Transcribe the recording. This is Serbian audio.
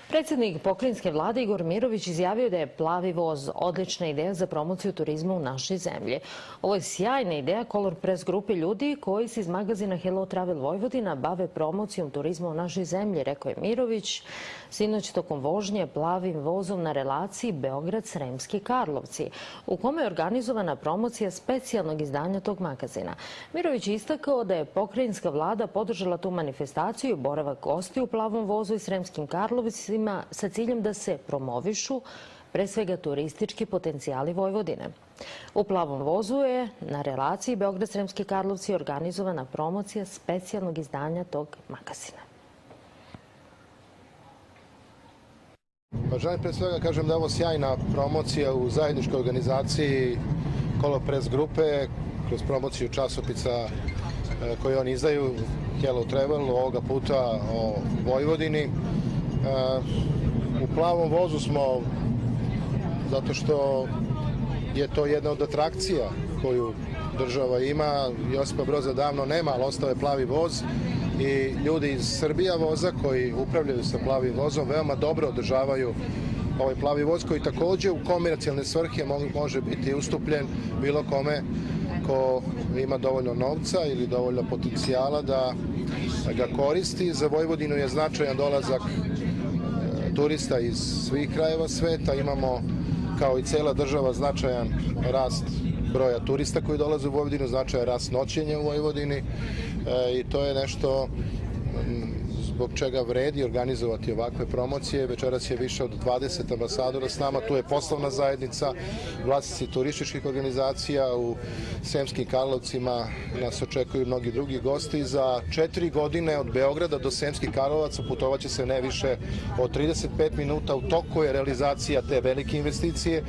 Predsjednik pokrajinske vlade Igor Mirović izjavio da je plavi voz odlična ideja za promociju turizma u našoj zemlji. Ovo je sjajna ideja Color Press grupe ljudi koji se iz magazina Hello Travel Vojvodina bave promocijom turizma u našoj zemlji, rekao je Mirović sinoć tokom vožnje plavim vozom na relaciji Beograd-Sremski Karlovci, u kome je organizovana promocija specijalnog izdanja tog magazina. Mirović je istakao da je pokrajinska vlada podržala tu manifestaciju i boravak gostiju u plavom vozu i Sremskim Karlovcima sa ciljem da se promovišu pre svega turistički potencijali Vojvodine. U plavom vozu je na relaciji Beograd-Sremski Karlovci organizovana promocija specijalnog izdanja tog magazina. Želim pre svega kažem da je ovo sjajna promocija u zajedničkoj organizaciji Color Press grupe kroz promociju časopisa koje oni izdaju, Hello Travel, ovoga puta o Vojvodini. U plavom vozu smo zato što je to jedna od atrakcija koju država ima. Josipa Broza davno nema, ali ostao je plavi voz i ljudi iz Srbija voza koji upravljaju sa plavim vozom veoma dobro održavaju ovaj plavi voz koji takođe u komercijalne svrhe može biti ustupljen bilo kome ko ima dovoljno novca ili dovoljno potencijala da ga koristi. Za Vojvodinu je značajan dolazak turista iz svih krajeva sveta. Imamo, kao i cela država, značajan rast broja turista koji dolaze u Vojvodinu, značajan rast noćenja u Vojvodini i to je nešto zbog čega vredi organizovati ovakve promocije. Večeras je više od 20 ambasadora s nama, tu je poslovna zajednica, vlasnici turističkih organizacija, u Sremskim Karlovcima nas očekuju mnogi drugi gosti. Za 4 godine od Beograda do Sremskih Karlovaca putovaće se ne više od 35 minuta, u toku je realizacija te velike investicije.